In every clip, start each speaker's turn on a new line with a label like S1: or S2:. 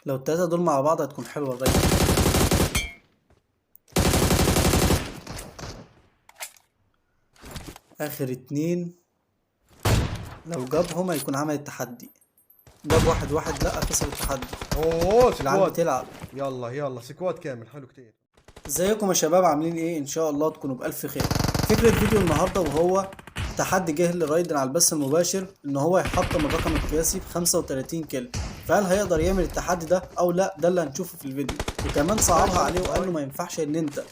S1: لو التلاتة دول مع بعض هتكون حلوة الرايد. اخر اتنين لو جابهم هيكون عمل التحدي. جاب واحد واحد، لا خسر التحدي.
S2: اوه
S1: العيال
S2: سكواد.
S1: بتلعب.
S2: يلا يلا سكواد كامل حلو كتير.
S1: ازيكم يا شباب، عاملين ايه؟ ان شاء الله تكونوا بألف خير. فكرة فيديو النهاردة وهو تحدي جه لرايدن على البث المباشر ان هو يحطم الرقم القياسي ب 35 كيلو. فهل هيقدر يعمل التحدي ده او لا؟ ده اللي هنشوفه في الفيديو. وكمان صعبها عليه وقال له ما ينفعش ان انت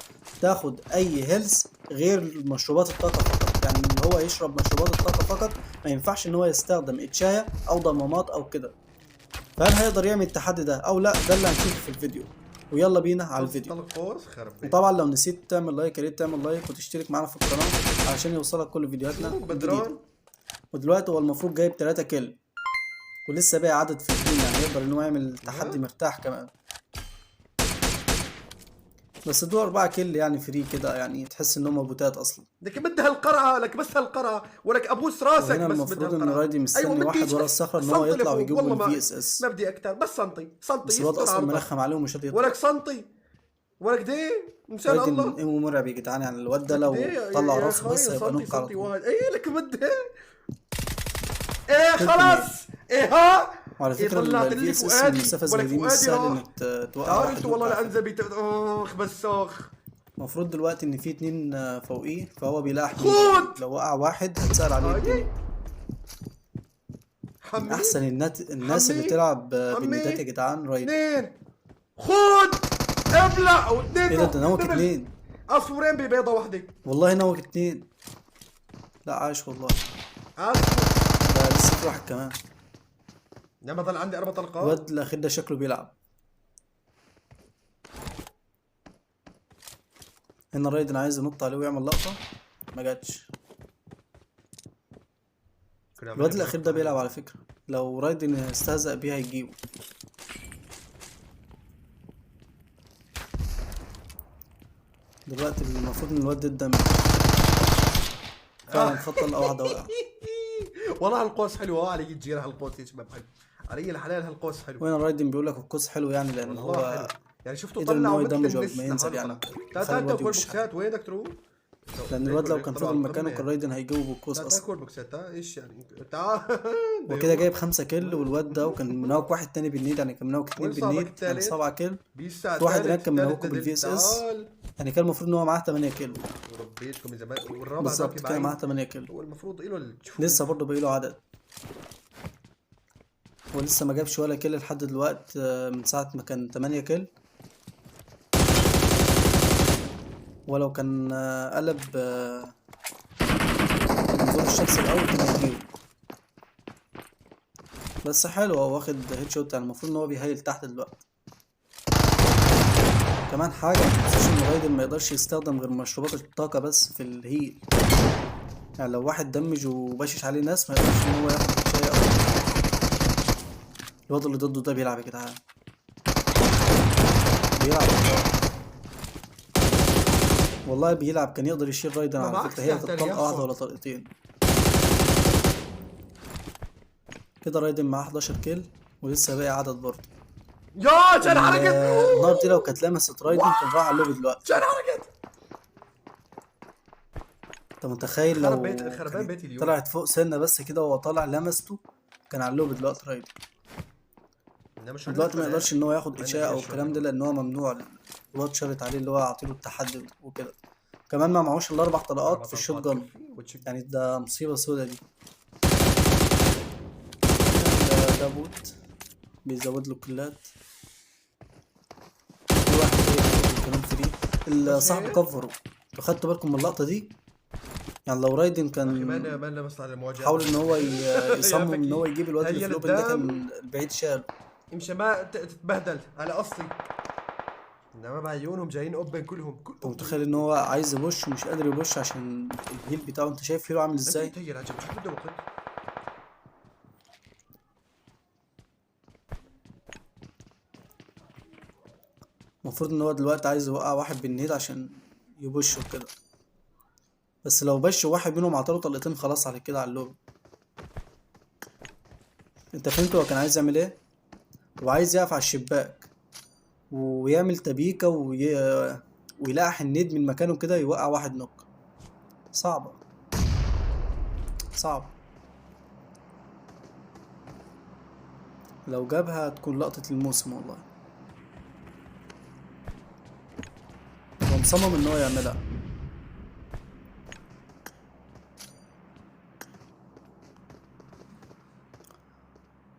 S1: تاخد اي هيلث غير مشروبات الطاقة فقط، يعني ان هو يشرب مشروبات الطاقة فقط، ما ينفعش ان هو يستخدم اتشاية او ضمامات او كده. فهل هيقدر يعمل التحدي ده او لا؟ ده اللي هنشوفه في الفيديو. ويلا بينا على الفيديو.
S2: القوس خرب بيت.
S1: وطبعا لو نسيت تعمل لايك، يا ريت تعمل لايك وتشترك معانا في القناه علشان يوصلك كل فيديوهاتنا الجديده.
S2: بدران.
S1: ودلوقتي هو المفروض جايب 3 كيل ولسه باقي عدد في الجيم، يعني يقدر ان هو يعمل تحدي مرتاح كمان. بس دول 4 كيل يعني فري كده، يعني تحس ان هم بوتات اصلا.
S2: لك بدها القرعه، لك بس هالقرعه ولك ابوس راسك.
S1: وهنا
S2: بس
S1: المفروض
S2: بدها
S1: ان
S2: القرعه.
S1: رايدي
S2: ايوه
S1: مستني
S2: بدي
S1: واحد ورا الصخره ان هو
S2: سنتي
S1: يطلع
S2: لفوق،
S1: ويجيبه
S2: والله
S1: بالفي
S2: ما
S1: اس اس.
S2: ما بدي اكتر، بس سنتي سنتي
S1: بس الواد
S2: يستر
S1: اصلا
S2: عرضك.
S1: مرخم عليه ومش راضي يطلع.
S2: ولك سنتي ولك دي مشان
S1: رايدي
S2: الله.
S1: ايمو مرعب يا جدعان، يعني الواد ده
S2: لك دي
S1: لو طلع
S2: يا
S1: راسه بس
S2: اخوي،
S1: هيبقى
S2: سنتي
S1: نوك على
S2: سنتي
S1: طول.
S2: واحد. ايه لك بدي ايه
S1: كلكم ايه؟
S2: خلاص. ايه ها.
S1: وعلى
S2: ايه
S1: فكرة
S2: طلعت
S1: الفي
S2: لي
S1: اس اس من
S2: فؤادي،
S1: المسافة زي
S2: ولك
S1: دي مش
S2: فؤادي
S1: سهل
S2: راح.
S1: انك توقع
S2: تعال
S1: واحد
S2: انت
S1: نوك
S2: والله
S1: على فكرة.
S2: لانزبي اخ بس اخ.
S1: المفروض دلوقتي ان في اتنين فوقيه، فهو بيلاقي حميد، يعني
S2: خود.
S1: لو وقع واحد هتسأل عليه
S2: هاي
S1: الدنيا. من
S2: حمي
S1: احسن الناس اللي
S2: حمي
S1: تلعب
S2: حمي.
S1: بالندات يا جدعان رايدن.
S2: اثنين. خود. ابلع
S1: ايه
S2: واثنين
S1: ده نوك
S2: دبل.
S1: اتنين.
S2: عصفورين ببيضة واحدة.
S1: والله نوك اتنين. لا عاش والله.
S2: عصفور.
S1: ده لسه في واحد كمان.
S2: لما ضل عندي 4 طلقات.
S1: الواد الاخير ده شكله بيلعب. هنا رايدن عايز ينط عليه ويعمل لقطة، ما جاتش. الواد الاخير ده بيلعب على فكرة، لو رايدن استهزأ بيه هيجيبه. دلوقتي المفروض ان الواد ده الدم فعلا خط واحدة وقع.
S2: والله هالقوس حلو، علي جير هالقوس يا شباب حلو. علي الحلال هالقوس حلو.
S1: وهنا رايدن بيقول لك القوس حلو، يعني لان
S2: والله
S1: هو
S2: حلو. يعني شفتوا
S1: قدر ان
S2: طلعوا
S1: هو
S2: مثل
S1: يدمج قبل
S2: النس
S1: ما ينزل،
S2: لحاله
S1: يعني
S2: طلع.
S1: خلى
S2: تعال
S1: الواد
S2: تاكل
S1: يوشك.
S2: بوكسات، وينك تروح؟
S1: لان الواد لو كان فضل مكانه كان رايدن هيجيبه بالقوس
S2: لا
S1: اصلا.
S2: تاكل بوكسات. ايش يعني تعال.
S1: وكده جايب 5 كيل، والواد ده وكان مناوك واحد تاني بالنيد، يعني كان مناوك 2
S2: وين صابك
S1: بالنيد، يعني
S2: الثالث؟
S1: 7 كيل.
S2: بيسا
S1: في واحد هناك كان
S2: الثالث
S1: مناوكه بالفي
S2: نزل.
S1: اس اس،
S2: تعال.
S1: يعني كان المفروض ان هو معاه 8 كيل.
S2: وربيتكم من زمان. والرابع ذاك
S1: بالظبط كده معاه
S2: بعيد.
S1: 8 كيل.
S2: هو المفروض له
S1: لسه برضه باقي له عدد، ولسه ما جابش ولا كيل لحد دلوقتي من ساعة ما كان 8 كيل. ولو كان قلب منظور الشخص الأول كان هيجيبه. بس حلو، هو واخد هيد شوت، يعني المفروض ان هو بيهيل تحت دلوقتي. كمان حاجة متنساش ان رايدن ما يقدرش يستخدم غير مشروبات الطاقة بس في الهيل، يعني لو واحد دمج وبشش عليه ناس ما يقدرش ان هو ياخد شيء أو. الواد اللي ضده ده بيلعب يا جدعان، بيلعب والله بيلعب. كان يقدر يشيل رايدن
S2: ما
S1: على
S2: معك
S1: فكرة، هي
S2: سلاح
S1: كانت
S2: تاني
S1: طلقة واحدة
S2: ياخد.
S1: ولا طلقتين. كده رايدن معاه 11 كيل ولسه باقي عدد برضه.
S2: يا شان حركت.
S1: النار دي لو كانت لمست رايدن كان راح على اللوبي دلوقتي.
S2: شان حركت.
S1: انت متخيل
S2: خرب
S1: لو
S2: بيت، خربان
S1: كانت
S2: بيتي اليوم.
S1: طلعت فوق سنة بس كده وهو طالع لمسته كان على اللوبي دلوقتي رايدن. دلوقتي ما يقدرش ان هو ياخد اشاعة او الكلام ده لان هو ممنوع. الواد شرط عليه اللي هو اعطيله التحدي وكده. كمان ما معهوش الا 4 طلقات في الشوت جن، يعني ده مصيبة سودا دي. ده بوت بيزود له كلات. في واحد تاني كمان فري صاحبه كفره. لو خدتوا بالكم من اللقطة دي، يعني لو رايدن كان
S2: ما لمس على المواجهة.
S1: حاول ان هو يصمم ان هو يجيب الواد اللي في اللوبن ده،
S2: الدم.
S1: كان البعيد شاله.
S2: امشي ما تتبهدل على اصلي. انما بعيونهم جايين اوبن كلهم.
S1: انت متخيل ان هو عايز يبوش ومش قادر يبوش عشان الهيل بتاعه؟ انت شايف هيله عامل ازاي؟
S2: تهيل عجب شو بده وقت.
S1: المفروض ان هو دلوقتي عايز يوقع واحد بالنيد عشان يبوش وكده، بس لو بش واحد منهم عطاله طلقتين خلاص على كده على اللوب. انت فهمت هو كان عايز يعمل ايه؟ وعايز يقف على الشباك ويعمل تبيكة ويلقح الند من مكانه كده يوقع واحد نوك. صعبة صعبة. لو جابها هتكون لقطة الموسم والله. هو مصمم ان هو يعملها.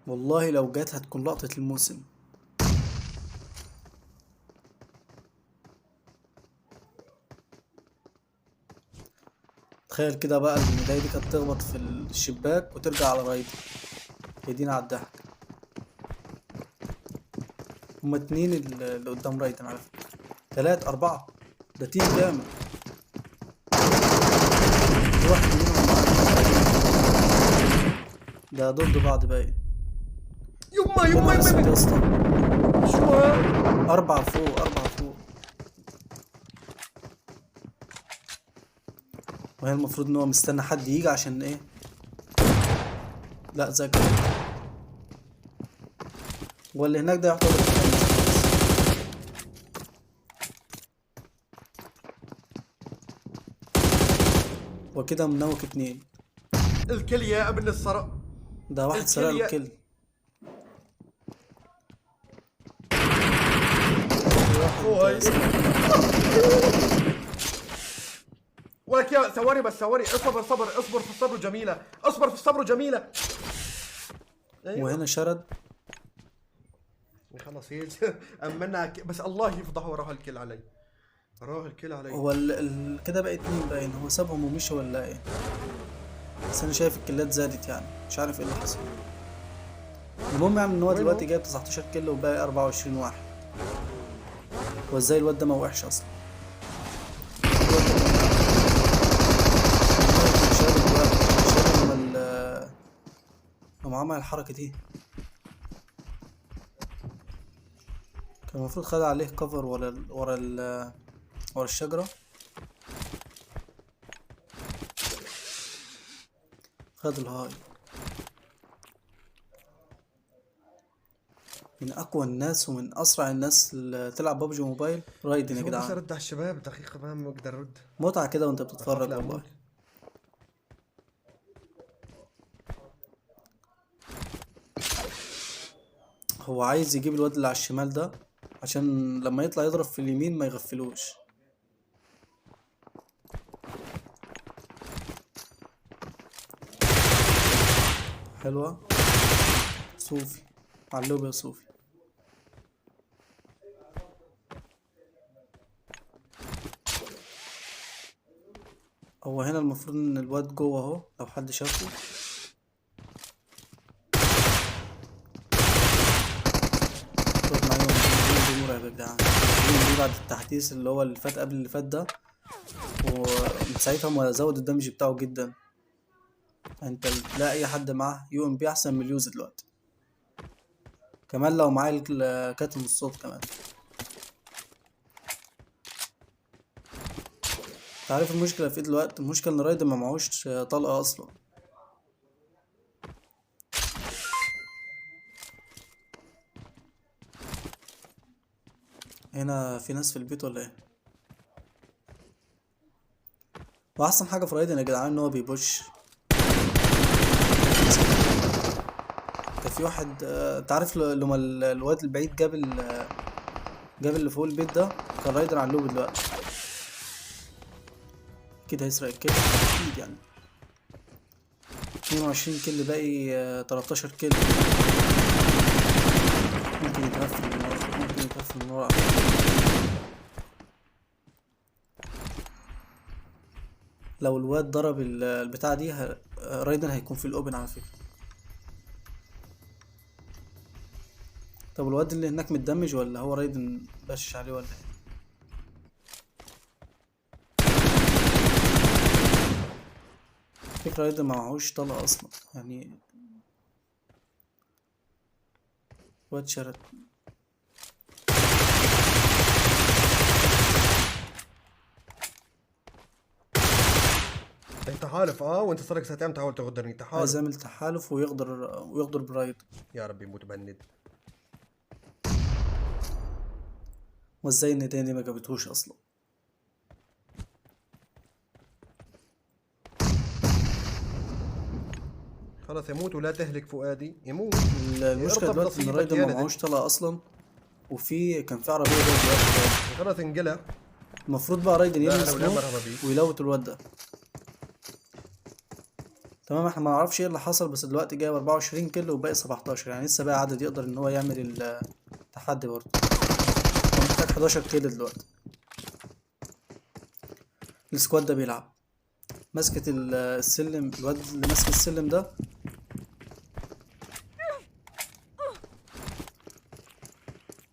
S1: والله لو جات هتكون لقطة الموسم. تخيل كده بقى الميداية دي كانت تخبط في الشباك وترجع على رايد. يدينا على الضحك. هما اتنين اللي قدام رايدن على فكرة. 3 4. ده تيم جامد. في واحد منهم ده ضد بعض باين.
S2: يما
S1: يا
S2: يما
S1: نهار اسود يا
S2: يما
S1: اسطى.
S2: شو هاد؟
S1: 4 فوق 4 فوق. وهي المفروض ان هو مستنى حد يجي عشان ايه. لا ذاكر. واللي هناك ده يعتبر وكده منوك 2.
S2: الكل يا ابن السرق.
S1: ده واحد
S2: الكل
S1: سرق له
S2: يا-
S1: الكل.
S2: شو هاي؟ ولك يا ثواني بس ثواني، اصبر صبر، اصبر في الصبر جميلة، اصبر في الصبر جميلة. أيوة.
S1: وهنا شرد.
S2: خلاص هي أمنا بس الله يفضح وراه الكل علي. وراه الكل علي.
S1: هو كده بقى 2 باين. هو سابهم ومشي ولا ايه؟ بس انا شايف الكلات زادت يعني. مش عارف ايه اللي حصل. المهم يعني ان هو
S2: وين
S1: دلوقتي
S2: هو؟
S1: جايب 19 كيلو وباقي 24 واحد. هو ازاي الواد ده ما وقعش اصلا؟ شال لما عمل الحركة دي. كان المفروض خد عليه كفر ورا الشجرة. خد الهاي. من اقوى الناس ومن اسرع الناس اللي تلعب ببجي موبايل رايدن يا
S2: هو بس
S1: جدعان.
S2: ارد على الشباب دقيقة ما اقدر ارد.
S1: متعة كده وانت
S2: بخاف
S1: بتتفرج
S2: لا
S1: والله.
S2: أموت.
S1: هو عايز يجيب الواد اللي على الشمال ده عشان لما يطلع يضرب في اليمين ما يغفلوش. حلوة. صوفي علوب يا صوفي. هو هنا المفروض ان الواد جوه اهو لو حد شافه. الواد معايا دي مرعب يا جدعان. دي بعد التحديث اللي هو اللي فات قبل اللي فات ده. ومن ساعتها ما زود الدمج بتاعه جدا. انت تلاقي اي حد معاه يو ام بي احسن من اليوز دلوقتي. كمان لو معاه كاتم الصوت كمان. تعرف المشكلة في ايه دلوقتي؟ المشكلة ان رايدن ما معهوش طلقة اصلا. هنا في ناس في البيت ولا ايه؟ واحسن حاجة في رايدن يا جدعان ان هو بيبوش. كان في واحد تعرف لما الواد البعيد جاب اللي فوق البيت ده. كان رايدن على اللوب دلوقتي. كده هيسرق الكل اكيد يعني. 22 كل باقي 13 كل. ممكن يتغفل من ورا. ممكن يتغفل من ورا. لو الواد ضرب البتاعة دي رايدن هيكون في الاوبن على فكرة. طب الواد اللي هناك متدمج ولا هو رايدن باشش عليه ولا ايه؟ فكرة رايدن ما معهوش طلقة اصلا يعني. واد شرد.
S2: تحالف وانت صار لك ساعتين تحاول تغدرني
S1: عايز
S2: تحالف.
S1: يعمل تحالف ويغدر برايدن.
S2: يا ربي موت بهالند.
S1: وازاي ان تاني ما جابتهوش اصلا.
S2: خلص يموت ولا تهلك فؤادي، يموت.
S1: المشكله
S2: ارضى
S1: دلوقتي ان
S2: بنصيبك
S1: رايدن ما
S2: يا ندى.
S1: معهوش طلقه اصلا، كان في عربيه جايه دلوقتي.
S2: خلص انقلع.
S1: المفروض بقى رايدن
S2: لا
S1: يرمي
S2: انا ولا
S1: سموك
S2: مرحبا بيك.
S1: ويلوت الواد ده. تمام، احنا ما نعرفش ايه اللي حصل، بس دلوقتي جايب 24 كيلو وباقي 17، يعني لسه بقى عدد يقدر ان هو يعمل التحدي برضه. هو محتاج 11 كيلو دلوقتي. السكواد ده بيلعب ماسكة السلم، الواد اللي ماسك السلم ده.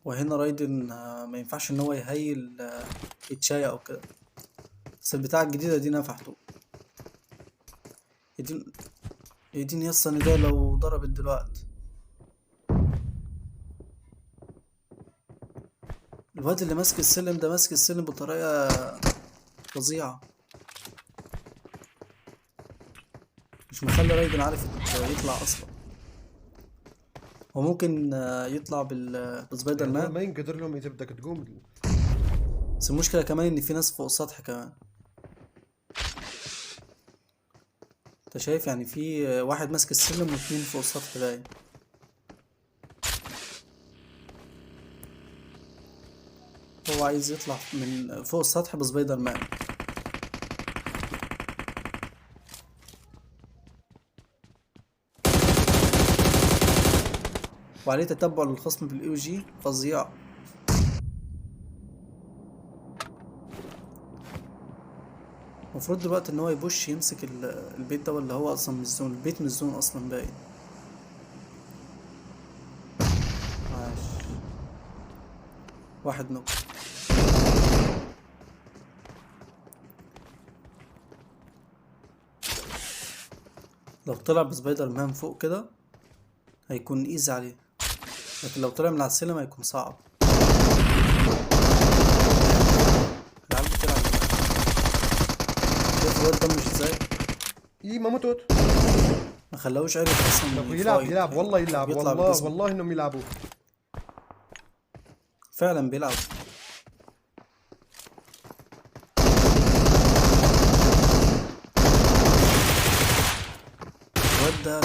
S1: وهنا رايدن ما ينفعش ان هو يهيل يتشاي او كده، بس البتاعة الجديدة دي نفحته. يدين يدين يسطا ان ده لو ضربت دلوقتي. الواد اللي ماسك السلم ده ماسك السلم بطريقة فظيعة، مش مخلي رايدن عارف يطلع اصلا. هو ممكن يطلع بسبايدر
S2: هذول
S1: مان،
S2: ما ينقدر لهم اذا بدك تقوم.
S1: بس المشكلة كمان ان في ناس فوق السطح كمان. انت شايف يعني في واحد ماسك السلم واتنين فوق السطح باين. هو عايز يطلع من فوق السطح بسبايدر مان. وعليه تتبع للخصم بالاي جي فظيع. المفروض دلوقتي ان هو يبوش يمسك البيت ده، ولا هو اصلا مش زون؟ البيت مش زون اصلا باين. عاش، واحد نوك. لو طلع بسبايدر مان فوق كده هيكون ايزي عليه، لكن لو طلع من على السلم هيكون صعب. العيال بتلعب إيه؟ شايف الواد ده مش ازاي؟
S2: اي ما متت.
S1: ما خلاهوش عرف اصلا
S2: يلعب
S1: يفايت،
S2: يلعب والله يلعب،
S1: يطلع
S2: والله
S1: بجسمه.
S2: والله انهم يلعبوا.
S1: فعلا بيلعب. الواد ده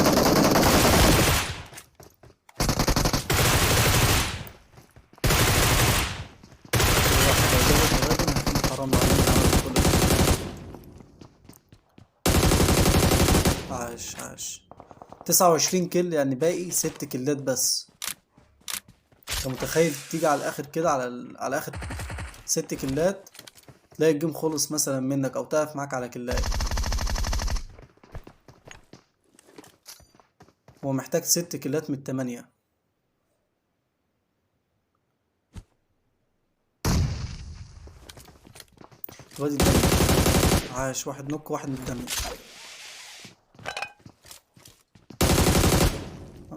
S1: حرام عليك عملت كل ده. عاش عاش. 29 كيل، يعني باقي 6 كيلات بس. انت متخيل تيجي على الاخر كده على اخر 6 كيلات تلاقي الجيم خلص مثلا منك، او تقف معاك على كلاية. هو محتاج 6 كيلات من ال8. الواد الدمج. عاش، واحد نوك واحد متدمج.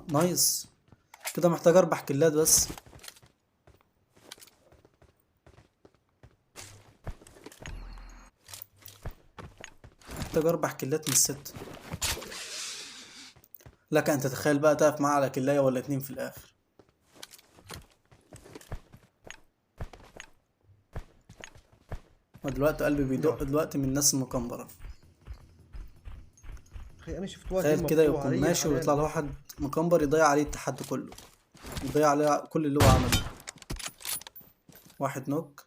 S1: نايس. كده محتاج 4 كيلات بس. محتاج 4 كيلات من ال6. لك ان تتخيل بقى تقف معاه على كلاية ولا 2 في الاخر. ودلوقتي قلبي بيدق
S2: نعم.
S1: دلوقتي من الناس المكمبرة.
S2: اخي انا شفت واحد
S1: تخيل كده
S2: مفتوح
S1: يكون
S2: ريح
S1: ماشي
S2: عليه.
S1: ويطلع له واحد مكمبر يضيع عليه التحدي كله، يضيع عليه كل اللي هو عمله. واحد نوك،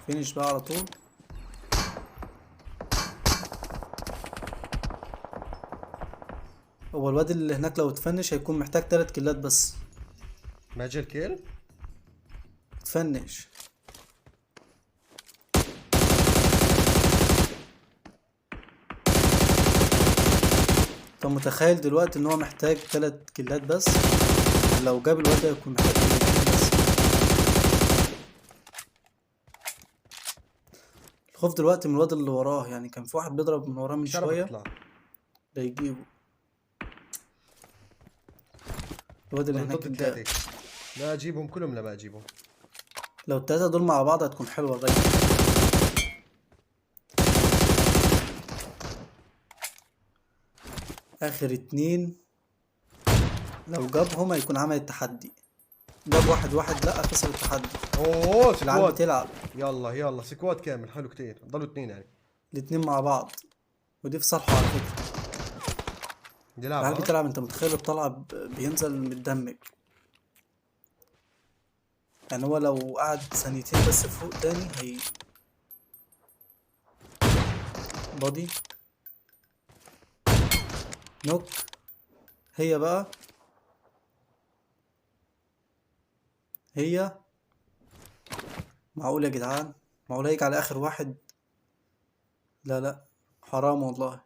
S1: فينيش بقى على طول. هو الواد اللي هناك لو اتفنش هيكون محتاج 3 كيلات بس.
S2: ما جا الكيل.
S1: اتفنش. انت متخيل دلوقتي ان هو محتاج 3 كيلات بس؟ لو جاب الواد ده هيكون محتاج 3 كيلات بس. الخوف دلوقتي من الواد اللي وراه، يعني كان في واحد بيضرب من وراه من
S2: مش عارف
S1: شوية،
S2: اطلع.
S1: ده يجيبه. الواد اللي
S2: انا
S1: هناك
S2: ضد
S1: اتضايق.
S2: 3. لا اجيبهم كلهم، لا ما اجيبهم.
S1: لو التلاتة دول مع بعض هتكون حلوة الريد. آخر 2 لو جابهم هيكون عمل التحدي. جاب واحد واحد، لا خسر التحدي.
S2: اوه
S1: العيال
S2: سكواد.
S1: بتلعب
S2: يلا يلا سكواد كامل حلو كتير، ضلوا اثنين يعني.
S1: الاتنين مع بعض، ودي في صالحه على فكرة.
S2: يلعب
S1: العيال بتلعب، انت متخيل الطلعة بينزل متدمج. يعني هو لو قعد ثانيتين بس فوق تاني هي بادي نوك. هي بقى هي معقول يا جدعان؟ معقول هيجي على اخر واحد؟ لا لا، حرام والله.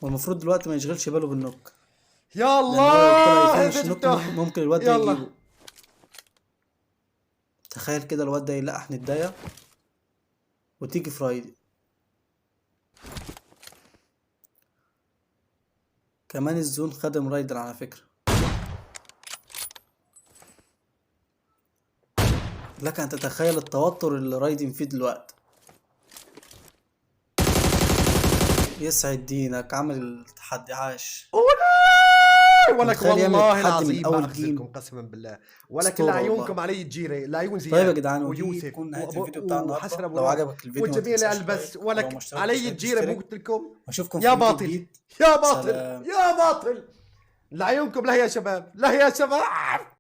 S1: والمفروض دلوقتي ما يشغلش باله بالنوك،
S2: يا
S1: لان هو لو طلع
S2: الله
S1: يفنش نوك
S2: هزمته.
S1: ممكن الواد ده
S2: يلا
S1: يجيبه. تخيل كده الواد ده يلقح نداية وتيجي فرايدي. كمان الزون خدم رايدر على فكرة. لك ان تتخيل التوتر اللي رايدن فيه دلوقتي. يسعد دينك، عمل التحدي، عاش.
S2: ولك
S1: متخيل يعمل
S2: والله
S1: التحدي من
S2: العظيم ما
S1: اول
S2: اخذلكم
S1: جيم.
S2: قسما بالله، ولكن
S1: اسطورة
S2: لعيونكم
S1: والله.
S2: علي تجيري، لعيون
S1: طيب يا
S2: زياد
S1: جدعان، ودي
S2: ويوسف
S1: تكون نهاية الفيديو بتاع النهاردة.
S2: وحسن ابو
S1: لو
S2: راس
S1: عجبك الفيديو ما
S2: والجميل
S1: تنساش
S2: البس،
S1: لايك، ولو ما
S2: ولك
S1: اشتركتش
S2: علي
S1: لايك
S2: تجيري مو
S1: تشترك.
S2: قلت لكم.
S1: واشوفكم في
S2: يا
S1: فيديو
S2: باطل
S1: جديد.
S2: يا باطل
S1: سلام.
S2: يا باطل. لعيونكم لا يا شباب، لا يا شباب.